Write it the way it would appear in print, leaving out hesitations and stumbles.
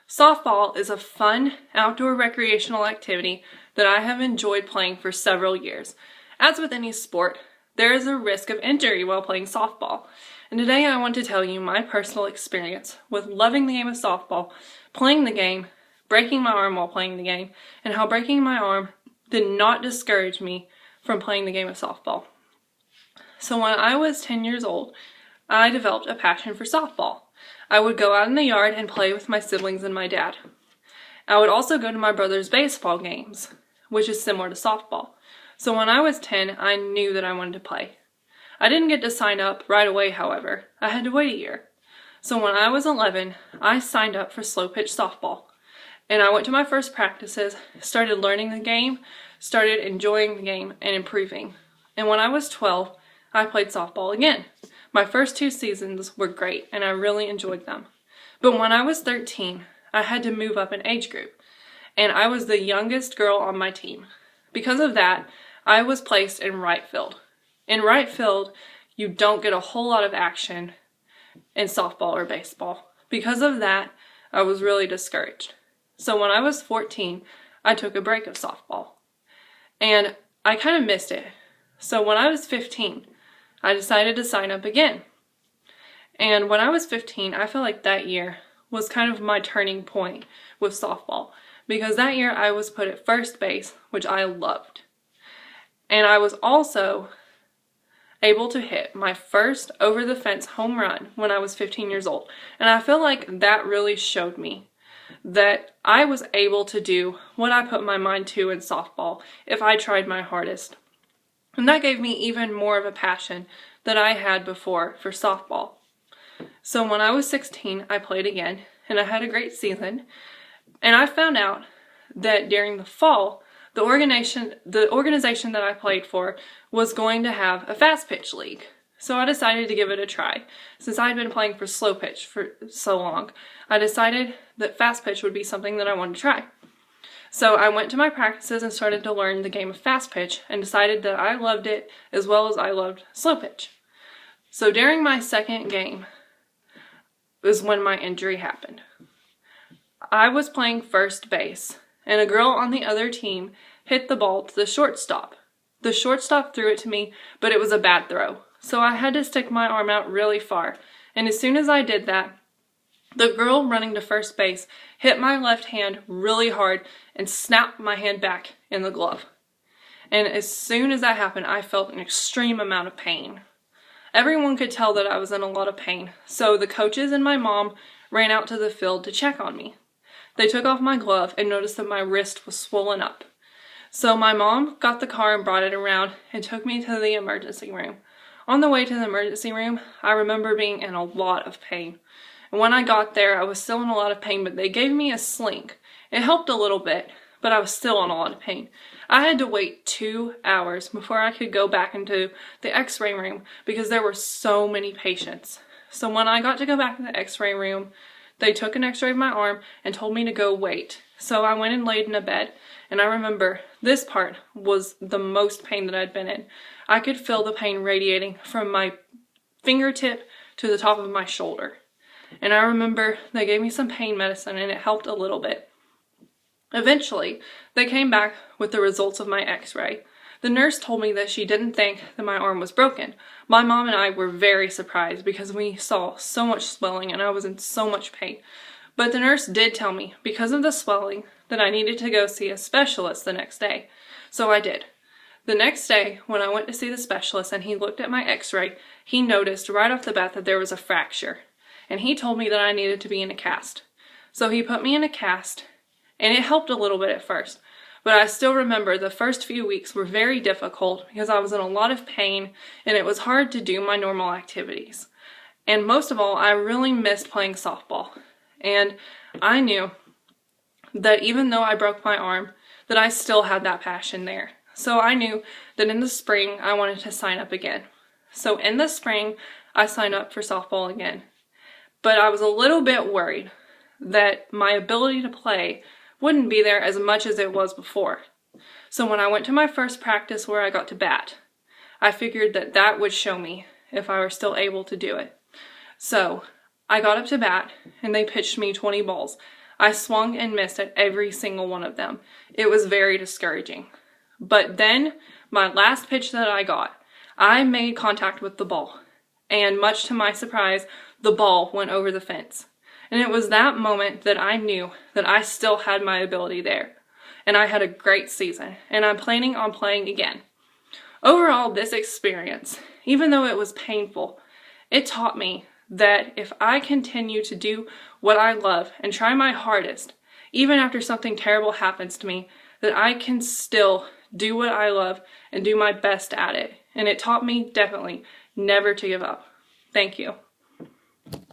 Softball is a fun outdoor recreational activity that I have enjoyed playing for several years. As with any sport, there is a risk of injury while playing softball. And today I want to tell you my personal experience with loving the game of softball, playing the game, breaking my arm while playing the game, and how breaking my arm did not discourage me from playing the game of softball. So when I was 10 years old, I developed a passion for softball. I would go out in the yard and play with my siblings and my dad. I would also go to my brother's baseball games, which is similar to softball. So when I was 10, I knew that I wanted to play. I didn't get to sign up right away, however. I had to wait a year. So when I was 11, I signed up for slow pitch softball. And I went to my first practices, started learning the game, started enjoying the game, and improving. And when I was 12, I played softball again. My first 2 seasons were great, and I really enjoyed them. But when I was 13, I had to move up in age group, and I was the youngest girl on my team. Because of that, I was placed in right field. In right field, you don't get a whole lot of action in softball or baseball. Because of that, I was really discouraged. So when I was 14, I took a break of softball, and I kind of missed it. So when I was 15, I decided to sign up again. And when I was 15, I felt like that year was kind of my turning point with softball, because that year I was put at first base, which I loved. And I was also able to hit my first over-the-fence home run when I was 15 years old. And I feel like that really showed me that I was able to do what I put my mind to in softball if I tried my hardest. And that gave me even more of a passion than I had before for softball. So when I was 16, I played again, and I had a great season. And I found out that during the fall, the organization that I played for was going to have a fast pitch league. So I decided to give it a try. Since I had been playing for slow pitch for so long, I decided that fast pitch would be something that I wanted to try. So I went to my practices and started to learn the game of fast pitch and decided that I loved it as well as I loved slow pitch. So during my second game was when my injury happened. I was playing first base, and a girl on the other team hit the ball to the shortstop. The shortstop threw it to me, but it was a bad throw. So I had to stick my arm out really far. And as soon as I did that, the girl running to first base hit my left hand really hard and snapped my hand back in the glove. And as soon as that happened, I felt an extreme amount of pain. Everyone could tell that I was in a lot of pain, so the coaches and my mom ran out to the field to check on me. They took off my glove and noticed that my wrist was swollen up. So my mom got the car and brought it around and took me to the emergency room. On the way to the emergency room, I remember being in a lot of pain. And when I got there, I was still in a lot of pain, but they gave me a sling. It helped a little bit, but I was still in a lot of pain. I had to wait 2 hours before I could go back into the x-ray room because there were so many patients. So when I got to go back in the x-ray room, they took an x-ray of my arm and told me to go wait. So I went and laid in a bed, and I remember this part was the most pain that I'd been in. I could feel the pain radiating from my fingertip to the top of my shoulder. And I remember they gave me some pain medicine and it helped a little bit. Eventually, they came back with the results of my x-ray. The nurse told me that she didn't think that my arm was broken. My mom and I were very surprised because we saw so much swelling and I was in so much pain. But the nurse did tell me, because of the swelling, that I needed to go see a specialist the next day. So I did. The next day, when I went to see the specialist and he looked at my x-ray, he noticed right off the bat that there was a fracture. And he told me that I needed to be in a cast. So he put me in a cast, and it helped a little bit at first. But I still remember the first few weeks were very difficult because I was in a lot of pain and it was hard to do my normal activities. And most of all, I really missed playing softball. And I knew that even though I broke my arm, that I still had that passion there. So I knew that in the spring, I wanted to sign up again. So in the spring, I signed up for softball again. But I was a little bit worried that my ability to play wouldn't be there as much as it was before. So when I went to my first practice where I got to bat, I figured that that would show me if I were still able to do it. So I got up to bat and they pitched me 20 balls. I swung and missed at every single one of them. It was very discouraging. But then, my last pitch that I got, I made contact with the ball. And much to my surprise, the ball went over the fence. And it was that moment that I knew that I still had my ability there. And I had a great season, and I'm planning on playing again. Overall, this experience, even though it was painful, it taught me that if I continue to do what I love and try my hardest, even after something terrible happens to me, that I can still do what I love and do my best at it. And it taught me definitely never to give up. Thank you.